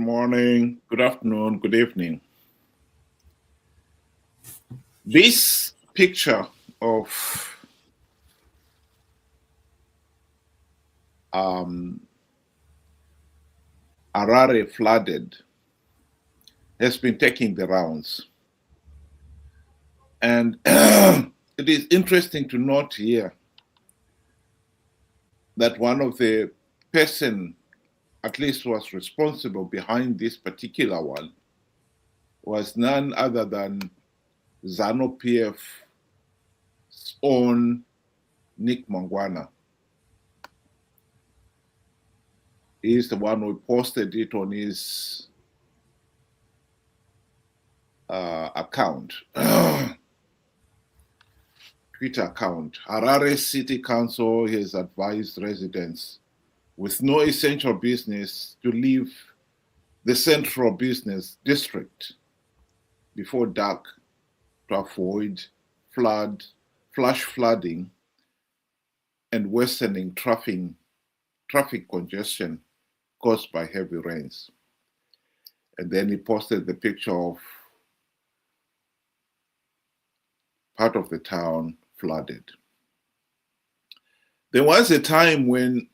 morning, good afternoon, good evening. This picture of Harare flooded has been taking the rounds. And it is interesting to note here that one of the person, at least was responsible behind this particular one, was none other than Zanu PF's own Nick Mangwana. He's the one who posted it on his account, Twitter account. Harare City Council has advised residents with no essential business to leave the central business district before dark to avoid flash flooding and worsening traffic congestion caused by heavy rains. And then he posted the picture of part of the town flooded. There was a time when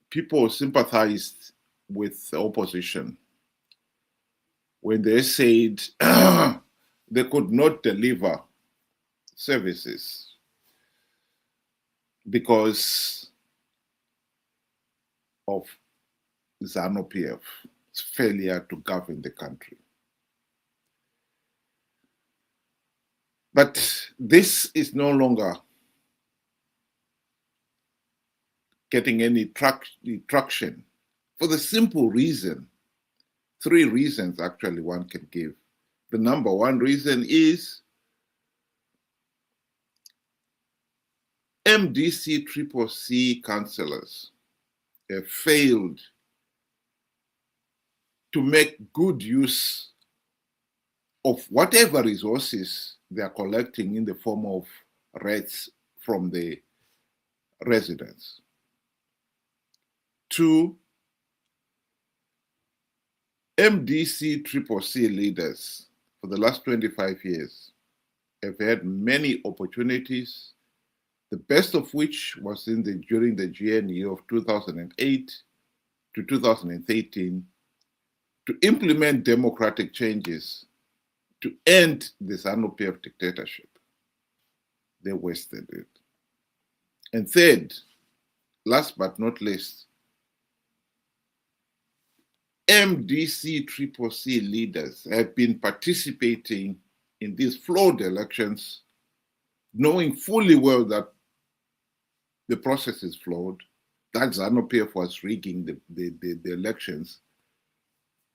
people sympathized with the opposition when they said they could not deliver services because of Zanu PF's failure to govern the country. But this is no longer getting any traction for the simple reason, 3 reasons actually one can give. The number 1 reason is MDC CCC councillors have failed to make good use of whatever resources they are collecting in the form of rates from the residents. 2, MDC CCC leaders for the last 25 years have had many opportunities, the best of which was during the GNU of 2008 to 2013 to implement democratic changes to end the Zanu PF dictatorship. They wasted it. And 3rd, last but not least, MDC CCC leaders have been participating in these flawed elections, knowing fully well that the process is flawed, that Zanu PF was rigging the elections,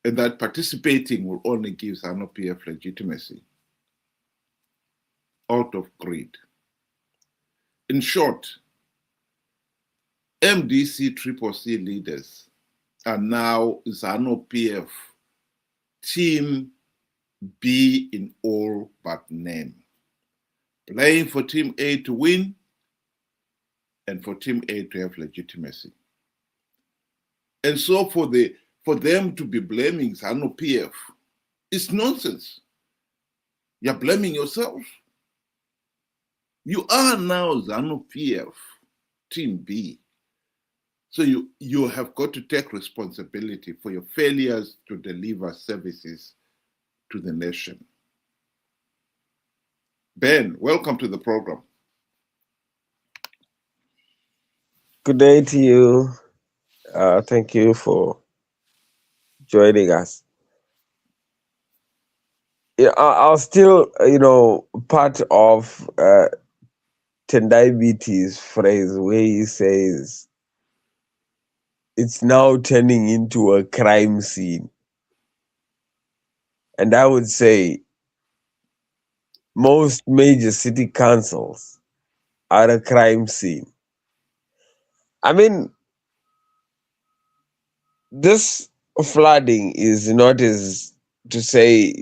and that participating will only give Zanu PF legitimacy out of greed. In short, MDC CCC leaders are now Zanu PF Team B in all but name, playing for Team A to win and for Team A to have legitimacy. And so for them to be blaming Zanu PF, it's nonsense. You're blaming yourself. You are now Zanu PF, Team B. So you have got to take responsibility for your failures to deliver services to the nation. Ben, welcome to the program. Good day to you. Thank you for joining us. Yeah, I'll still, part of Tendai Biti's phrase where he says, it's now turning into a crime scene. And I would say most major city councils are a crime scene. I mean, this flooding is not as to say,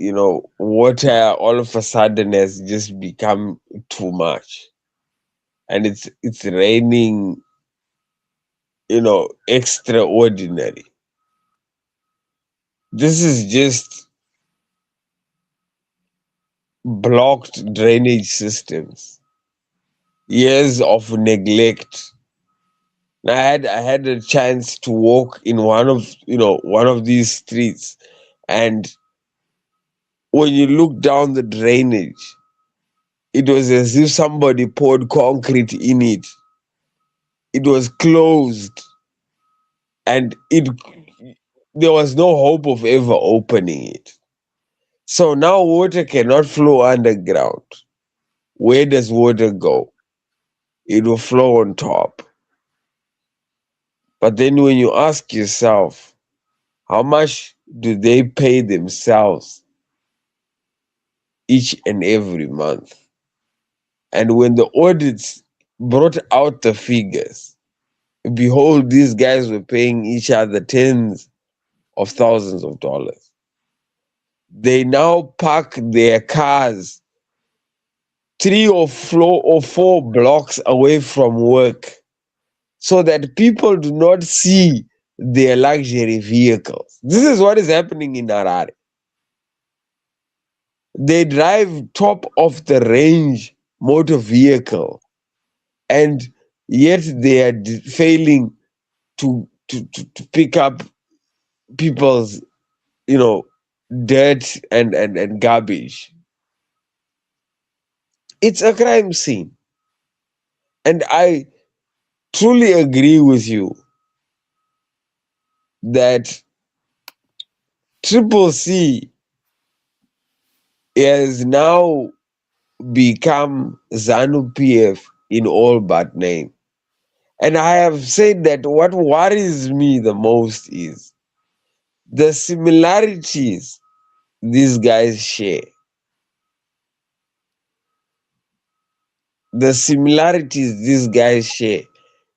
water all of a sudden has just become too much. And it's raining, extraordinary. This is just blocked drainage systems, years of neglect. I had a chance to walk in one of these streets, and when you look down the drainage, it was as if somebody poured concrete in it. It was closed, and there was no hope of ever opening it. So now water cannot flow underground. Where does water go? It will flow on top. But then when you ask yourself, how much do they pay themselves each and every month? And when the audits brought out the figures, behold, these guys were paying each other tens of thousands of dollars. They now park their cars 3 or 4 blocks away from work so that people do not see their luxury vehicles. This is what is happening in Harare. They drive top of the range motor vehicle, and yet they are failing to pick up people's dirt and garbage. It's a crime scene. And I truly agree with you that Triple C has now become Zanu PF in all but name. And I have said that what worries me the most is the similarities these guys share. The similarities these guys share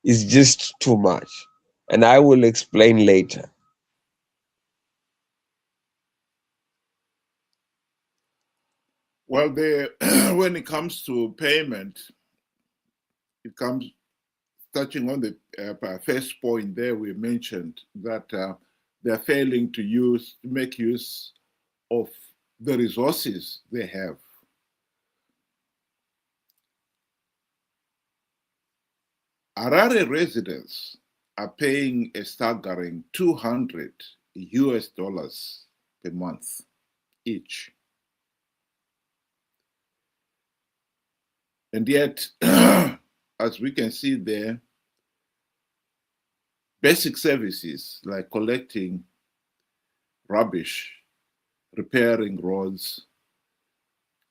is just too much. And I will explain later. Well, when it comes to payment, it comes touching on the first point there. We mentioned that they're failing to make use of the resources they have. Harare residents are paying a staggering $200 per month each. And yet, as we can see there, basic services like collecting rubbish, repairing roads,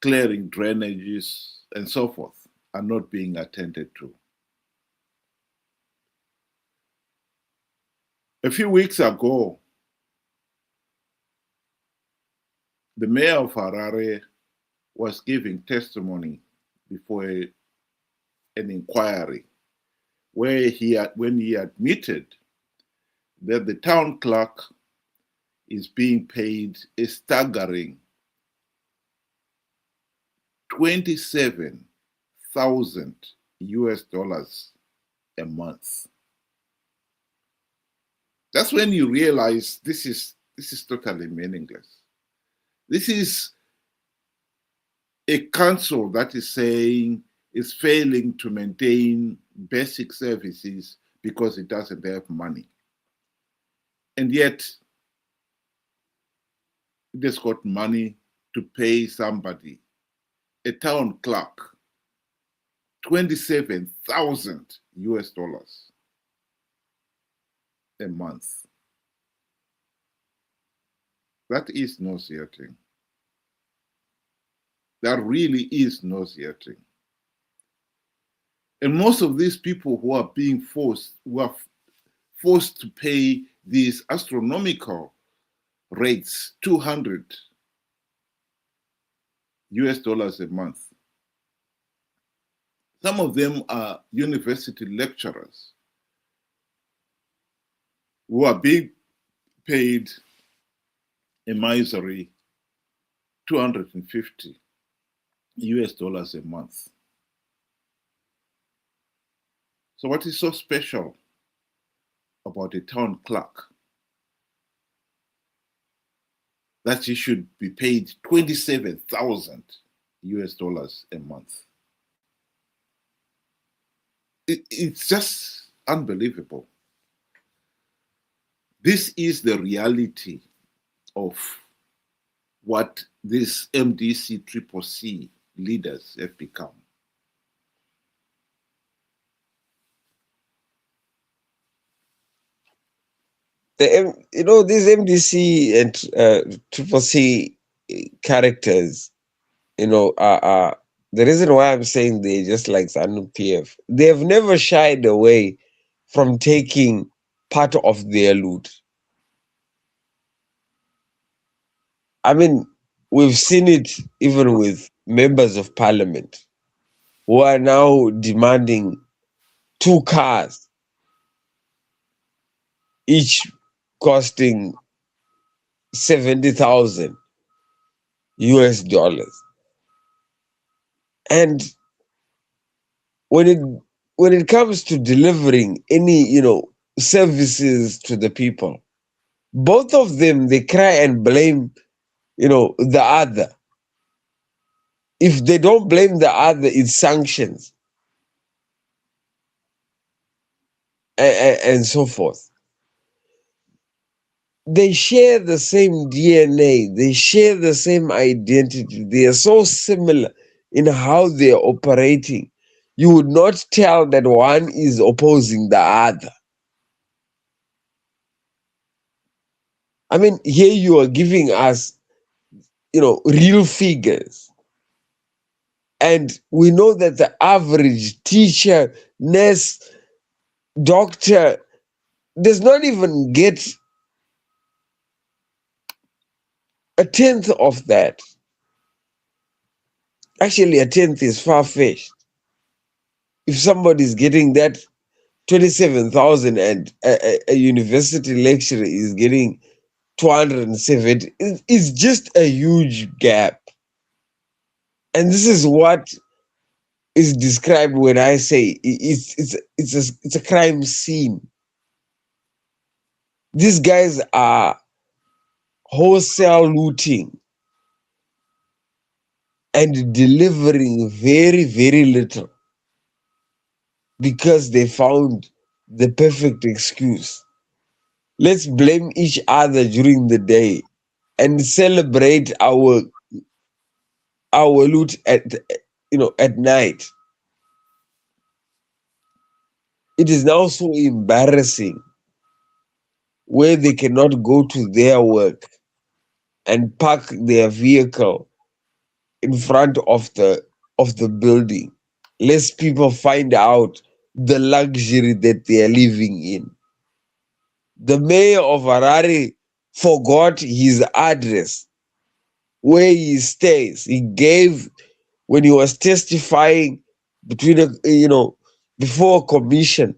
clearing drainages, and so forth are not being attended to. A few weeks ago, the mayor of Harare was giving testimony before an inquiry when he admitted that the town clerk is being paid a staggering $27,000 a month. That's when you realize this is totally meaningless. This is a council that is saying is failing to maintain basic services because it doesn't have money. And yet, it has got money to pay somebody, a town clerk, $27,000 a month. That is nauseating. That really is nauseating. And most of these people who are forced to pay these astronomical rates, $200 a month. Some of them are university lecturers who are being paid a misery $250 a month. So what is so special about a town clerk? that he should be paid 27,000 US dollars a month. It's just unbelievable. This is the reality of what these MDC CCC leaders have become. These MDC and CCC characters, are the reason why I'm saying they're just like Zanu PF. They have never shied away from taking part of their loot. I mean, we've seen it even with members of parliament who are now demanding 2 cars, each costing 70,000 US dollars. And when it comes to delivering any, services to the people, both of them, they cry and blame, the other. If they don't blame the other, it's sanctions and so forth. They share the same DNA, they share the same identity, they are so similar in how they are operating. You would not tell that one is opposing the other. I mean, here you are giving us, real figures. And we know that the average teacher, nurse, doctor does not even get a tenth of that. Actually, a tenth is far-fetched. If somebody is getting that 27,000 and a university lecturer is getting 270, it's just a huge gap. And this is what is described when I say it's a crime scene. These guys are wholesale looting and delivering very, very little because they found the perfect excuse. Let's blame each other during the day and celebrate our loot at night. It is now so embarrassing where they cannot go to their work and park their vehicle in front of the building, lest people find out the luxury that they are living in. The mayor of Harare forgot his address where he stays. He gave, when he was testifying before a commission,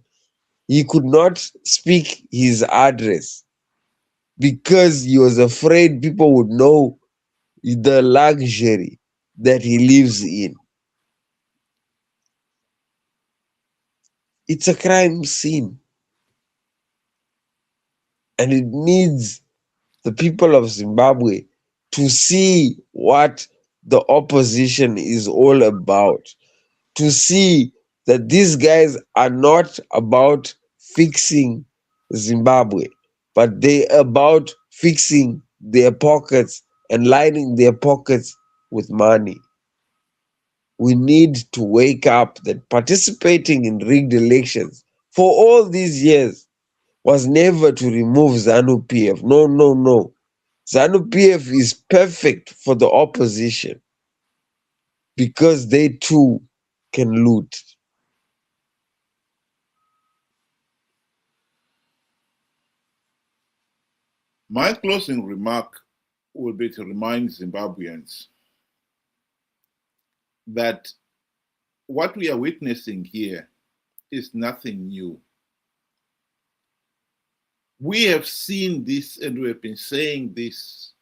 he could not speak his address because he was afraid people would know the luxury that he lives in. It's a crime scene. And it needs the people of Zimbabwe to see what the opposition is all about, to see that these guys are not about fixing Zimbabwe, but they're about fixing their pockets and lining their pockets with money. We need to wake up that participating in rigged elections for all these years was never to remove Zanu PF. No, no, no. Zanu PF is perfect for the opposition because they too can loot. My closing remark will be to remind Zimbabweans that what we are witnessing here is nothing new. We have seen this and we have been saying this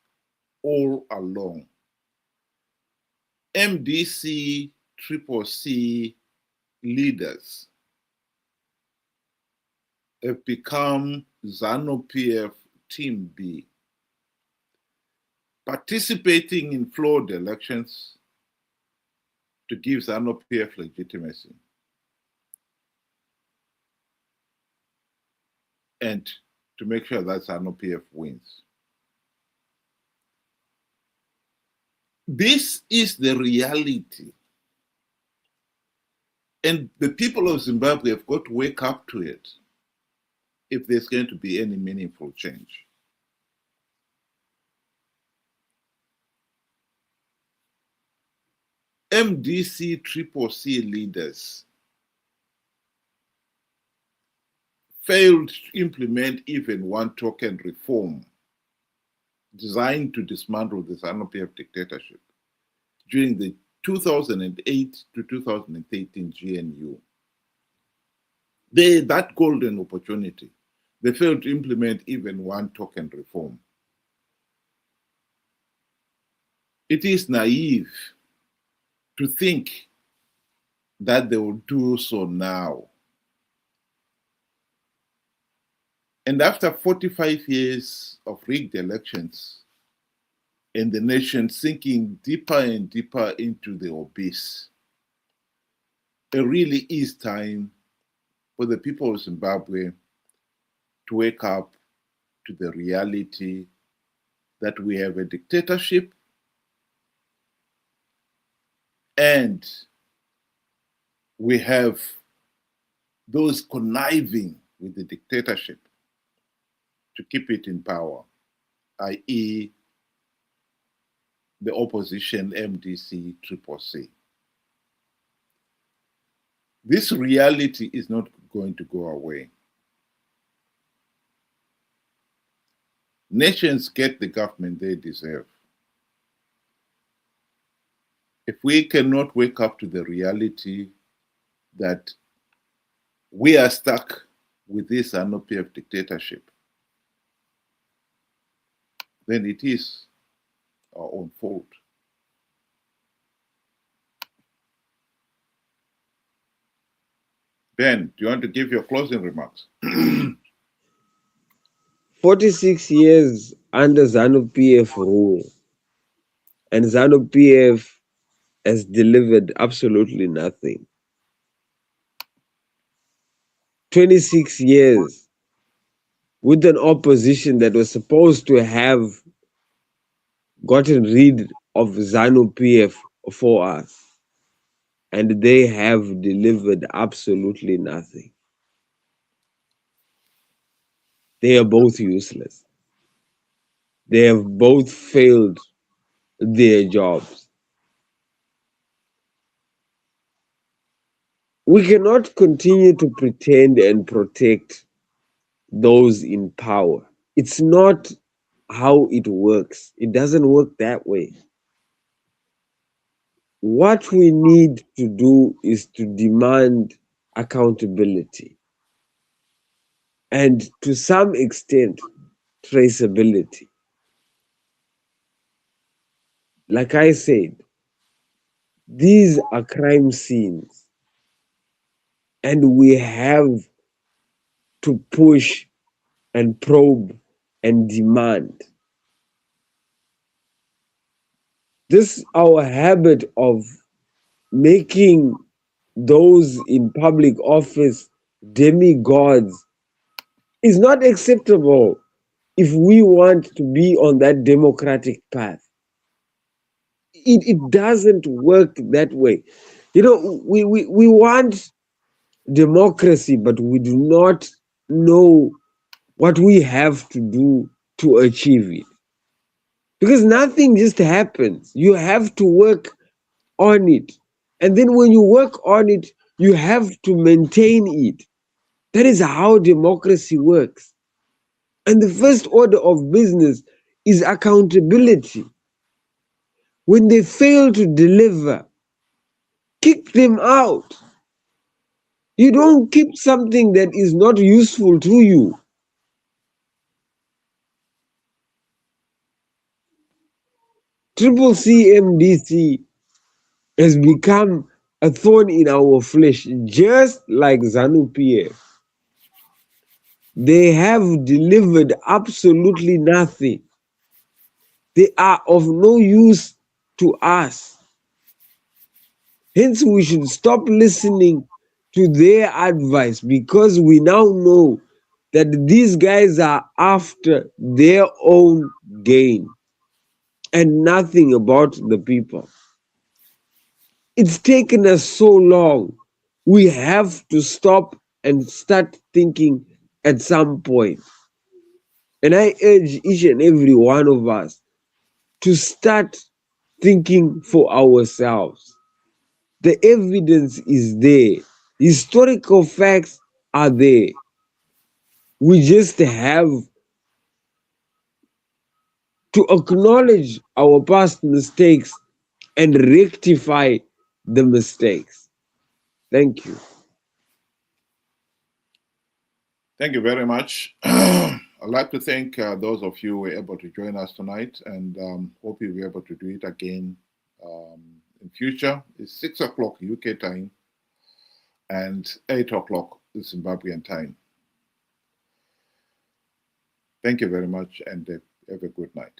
all along. MDC CCC leaders have become Zanu PF Team B participating in flawed elections to give Zanu PF legitimacy, and to make sure that Zanu PF wins. This is the reality. And the people of Zimbabwe have got to wake up to it if there's going to be any meaningful change. MDC CCC leaders failed to implement even one token reform designed to dismantle the Zanu PF dictatorship during the 2008 to 2013 GNU. They had that golden opportunity. They failed to implement even one token reform. It is naive to think that they will do so now. And after 45 years of rigged elections and the nation sinking deeper and deeper into the abyss, it really is time for the people of Zimbabwe to wake up to the reality that we have a dictatorship and we have those conniving with the dictatorship to keep it in power, i.e., the opposition MDC CCC. This reality is not going to go away. Nations get the government they deserve. If we cannot wake up to the reality that we are stuck with this Zanu PF dictatorship, then it is our own fault. Ben, do you want to give your closing remarks? 46 years under Zanu PF rule, and Zanu PF has delivered absolutely nothing. 26 years with an opposition that was supposed to have gotten rid of Zanu PF for us, and they have delivered absolutely nothing. They are both useless. They have both failed their jobs. We cannot continue to pretend and protect those in power. It's not how it works. It doesn't work that way. What we need to do is to demand accountability and, to some extent, traceability. Like I said, these are crime scenes, and we have to push and probe and demand. This our habit of making those in public office demigods is not acceptable if we want to be on that democratic path. It doesn't work that way. You know, we want democracy, but we do not know what we have to do to achieve it. Because nothing just happens. You have to work on it. And then when you work on it, you have to maintain it. That is how democracy works. And the first order of business is accountability. When they fail to deliver, kick them out. You don't keep something that is not useful to you. CCC MDC has become a thorn in our flesh, just like Zanu PF. They have delivered absolutely nothing. they are of no use to us. Hence, we should stop listening to their advice, because we now know that these guys are after their own gain and nothing about the people. It's taken us so long. We have to stop and start thinking at some point. And I urge each and every one of us to start thinking for ourselves. The evidence is there. Historical facts are there. We just have to acknowledge our past mistakes and rectify the mistakes. Thank you. Thank you very much. I'd like to thank those of you who were able to join us tonight, and hope you'll be able to do it again in future. It's 6 o'clock UK time and 8 o'clock Zimbabwean time. Thank you very much, and have a good night.